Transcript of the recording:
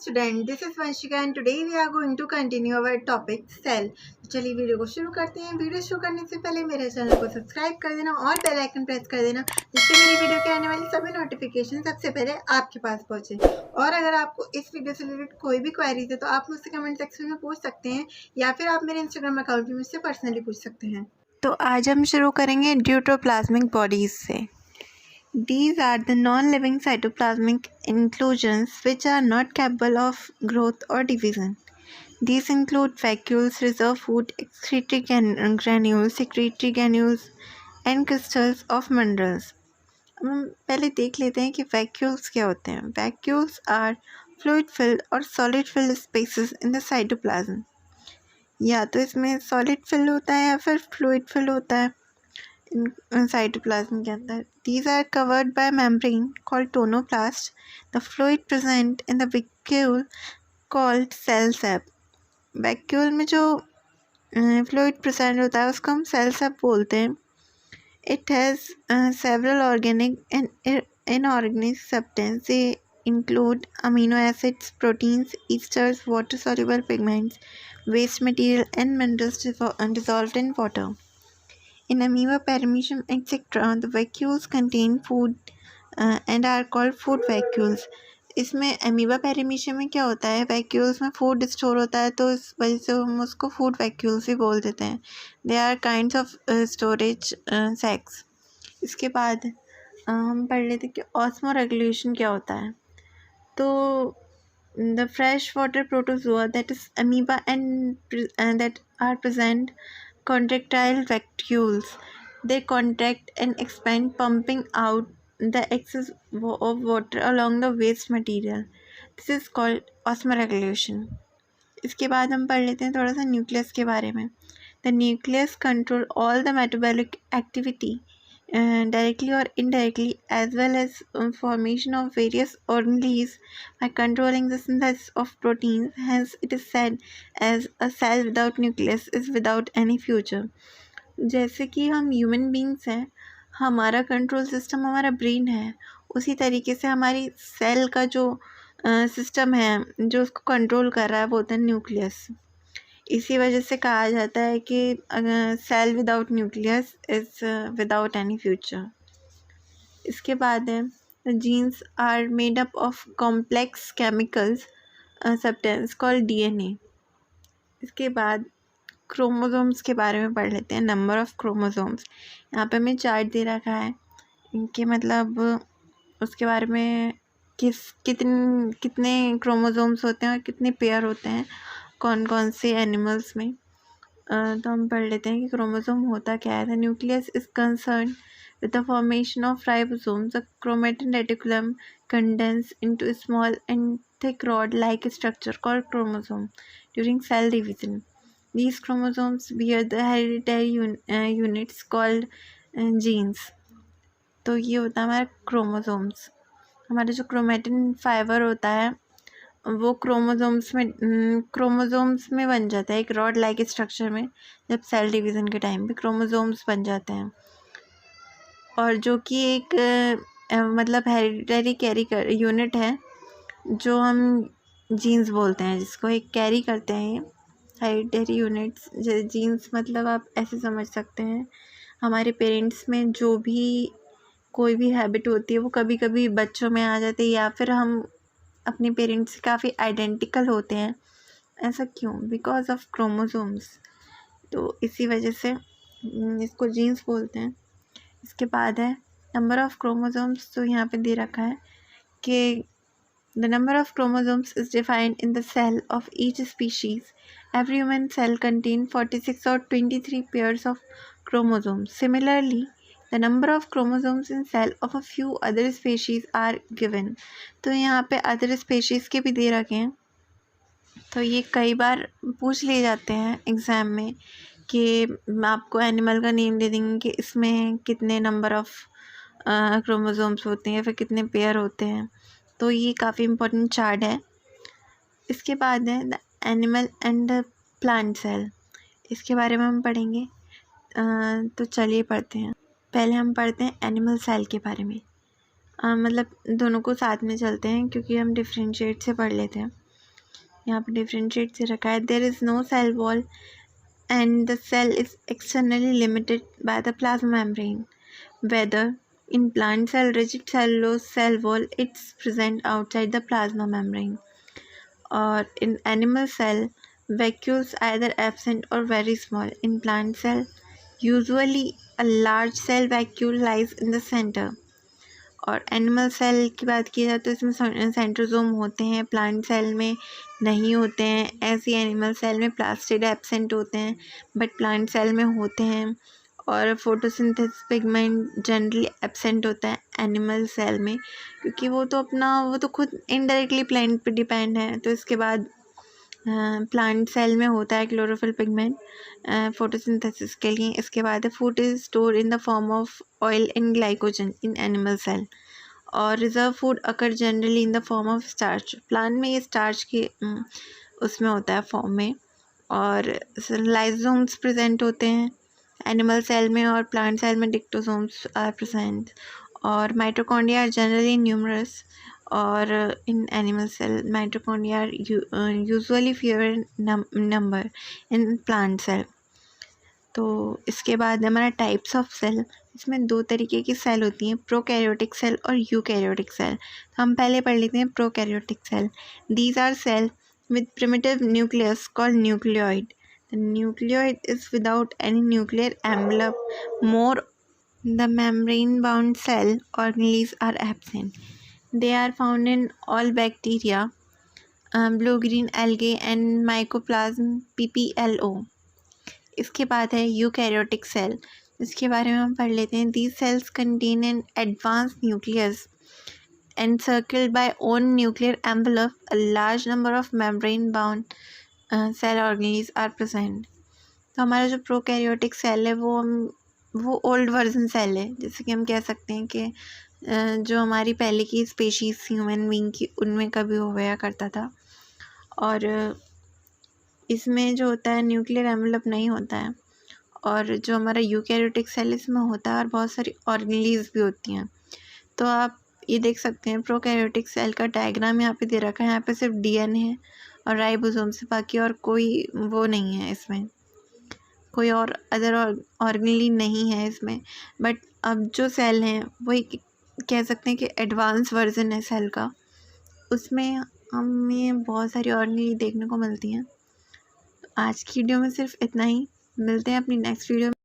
student, this is Vanshika and today we are going to continue our topic cell. तो चलिए video को शुरू करते हैं। वीडियो शुरू करने से पहले मेरे चैनल को सब्सक्राइब कर देना और बेल आइकन प्रेस कर देना जिससे मेरी वीडियो के आने वाली सभी नोटिफिकेशन सबसे पहले आपके पास पहुंचे। और अगर आपको इस वीडियो से रिलेटेड कोई भी क्वेरीज है तो आप मुझसे कमेंट सेक्शन में पूछ सकते हैं या फिर आप मेरे इंस्टाग्राम अकाउंट में मुझसे पर्सनली पूछ सकते हैं। तो आज हम शुरू करेंगे ड्यूटोप्लाज्मिक बॉडीज से। These are the non-living cytoplasmic inclusions which are not capable of growth or division. These include vacuoles, reserve food, excretory granules, secretory granules, and crystals of minerals. हम पहले देख लेते हैं कि vacuoles क्या होते हैं. Vacuoles are fluid-filled or solid-filled spaces in the cytoplasm. या तो इसमें solid-filled होता है या फिर fluid-filled होता है साइटोप्लाज्म के अंदर. These are covered by membrane called tonoplast. The fluid present in the vacuole called cell sap. Vacuole में जो fluid present होता है उसको हम cell sap बोलते हैं. It has several organic and inorganic substances. They include amino acids, proteins, esters, water-soluble pigments, waste material, and minerals dissolved in water. In amoeba, paramecium, etc., the vacuoles contain food and are called food vacuoles. इसमें amoeba paramecium में क्या होता है, vacuoles में food store होता है तो इस वजह से हम उसको फूड वैक्यूल्स भी बोल देते हैं. They are kinds of storage sacs. इसके बाद हम पढ़ लेते हैं कि ऑस्मो रेगुलेशन क्या होता है. तो the fresh water protozoa that is amoeba and that are present contractile vacuoles. They contract and expand, pumping out the excess of water along the waste material. This is called osmoregulation. इसके बाद हम पढ़ लेते हैं थोड़ा सा nucleus के बारे में. The nucleus control all the metabolic activity directly or indirectly as well as formation of various organelles by controlling the synthesis of proteins. Hence it is said as a cell without nucleus is without any future. जैसे कि हम human beings हैं, हमारा control system हमारा brain है, उसी तरीके से हमारी सेल का जो सिस्टम है जो उसको कंट्रोल कर रहा है वो होता है न्यूक्लियस. इसी वजह से कहा जाता है कि cell without nucleus is without any future. इसके बाद है genes are made up of complex chemicals substance called DNA. इसके बाद क्रोमोसोम्स के बारे में पढ़ लेते हैं. नंबर ऑफ क्रोमोसोम्स यहाँ पे हमें चार्ट दे रखा है. इनके मतलब उसके बारे में कितने क्रोमोसोम्स होते हैं और कितने पेयर होते हैं कौन कौन से एनिमल्स में. तो हम पढ़ लेते हैं कि क्रोमोसोम होता क्या है. The nucleus is concern with the formation of ribosomes. The chromatin reticulum condense into small and thick rod like structure called chromosome during cell division. These chromosomes bear the hereditary units called genes. तो ये होता है हमारा chromosomes. हमारा जो chromatin fibre होता है वो क्रोमोसोम्स में बन जाता है एक रॉड लाइक स्ट्रक्चर में. जब सेल डिवीज़न के टाइम पे क्रोमोसोम्स बन जाते हैं और जो कि एक मतलब हेरिडिटरी कैरी यूनिट है जो हम जीन्स बोलते हैं, जिसको एक कैरी करते हैं. हेरिडिटरी यूनिट्स जीन्स मतलब आप ऐसे समझ सकते हैं हमारे पेरेंट्स में जो भी कोई भी हैबिट होती है वो कभी कभी बच्चों में आ जाती है या फिर हम अपने पेरेंट्स से काफ़ी आइडेंटिकल होते हैं. ऐसा क्यों? Because of chromosomes. तो इसी वजह से इसको जीन्स बोलते हैं. इसके बाद है नंबर ऑफ क्रोमोसोम्स. तो यहाँ पे दे रखा है कि the number of chromosomes is defined in the cell of each species. Every human cell contain 46 और 23 pairs of chromosomes. Similarly the number of chromosomes in cell of a few other species are given. तो यहाँ पे other species के भी दे रखे हैं. तो ये कई बार पूछ लिए जाते हैं एग्ज़ाम में कि आपको एनिमल का नेम दे देंगे कि इसमें कितने नंबर ऑफ क्रोमोसोम्स होते हैं या फिर कितने पेयर होते हैं. तो ये काफ़ी इम्पोर्टेंट चार्ट है. इसके बाद है the animal and plant cell. इसके बारे में हम पढ़ेंगे. तो चलिए पढ़ते हैं. पहले हम पढ़ते हैं एनिमल सेल के बारे में. मतलब दोनों को साथ में चलते हैं क्योंकि हम डिफ्रेंशिएट से पढ़ लेते हैं. यहाँ पे डिफरेंशिएट से रखा है। There is no cell wall and the cell is externally limited by the plasma membrane. Whether in plant cell rigid cellulose cell wall, it's present outside the plasma membrane, or in animal cell vacuoles either absent or very small. In plant cell, usually a large cell vacuole lies in the center. और animal cell की बात की जाए तो इसमें centrosome होते हैं, plant cell में नहीं होते हैं। ऐसे एनिमल सेल में प्लास्टिड एब्सेंट होते हैं बट प्लांट सेल में होते हैं। और फोटोसिंथेसिस पिगमेंट जनरली एब्सेंट होता है एनिमल सेल में, क्योंकि वो तो खुद इनडायरेक्टली प्लांट पे डिपेंड है। तो इसके बाद प्लांट सेल में होता है क्लोरोफिल पिगमेंट फोटोसिंथेसिस के लिए। इसके बाद है food is store in the form of oil and glycogen in animal cell, और reserve food occur generally in the form of starch. Plant में ये स्टार्च के उसमें होता है फॉर्म में। और लाइसोसोम्स प्रेजेंट होते हैं एनिमल सेल में, और प्लांट सेल में डिक्टोसोम्स आर प्रेजेंट। और माइटोकॉन्ड्रिया आर जनरली न्यूमरस, और in animal cell mitochondria are usually fewer number in plant cell. तो इसके बाद हमारा टाइप्स ऑफ सेल, इसमें दो तरीके की सेल होती हैं, प्रोकैरियोटिक सेल और यूकैरियोटिक सेल। तो हम पहले पढ़ लेते हैं prokaryotic cell. These are cell with primitive nucleus called nucleoid. The nucleoid is without any nuclear envelope. More, the membrane-bound cell organelles are absent. They are found in all bacteria, blue-green algae and mycoplasma PPLO. इसके बाद है eukaryotic cell, इसके बारे में हम पढ़ लेते हैं। These cells contain an advanced nucleus encircled by own nuclear envelope. A large number of membrane-bound cell organelles are present. तो हमारा जो प्रोकैरियोटिक सेल है वो ओल्ड वर्जन सेल है, जैसे कि हम कह सकते हैं कि जो हमारी पहले की स्पीशीज़ ह्यूमन बीइंग की उनमें कभी हो गया करता था। और इसमें जो होता है न्यूक्लियर एनवेलप नहीं होता है। और जो हमारा यूकैरियोटिक सेल इसमें होता है और बहुत सारी ऑर्गेनेल्स भी होती हैं। तो आप ये देख सकते हैं प्रोकैरियोटिक सेल का डायग्राम यहाँ पे दे रखा है। यहाँ पे सिर्फ डीएनए है और राइबोसोम से, बाकी और कोई वो नहीं है इसमें, कोई और अदर ऑर्गेनेली नहीं है इसमें। बट अब जो सेल हैं वो एक कह सकते हैं कि एडवांस वर्जन है सेल का, उसमें हमें बहुत सारी ऑर्गेनेली देखने को मिलती हैं। आज की वीडियो में सिर्फ इतना ही, मिलते हैं अपनी नेक्स्ट वीडियो में।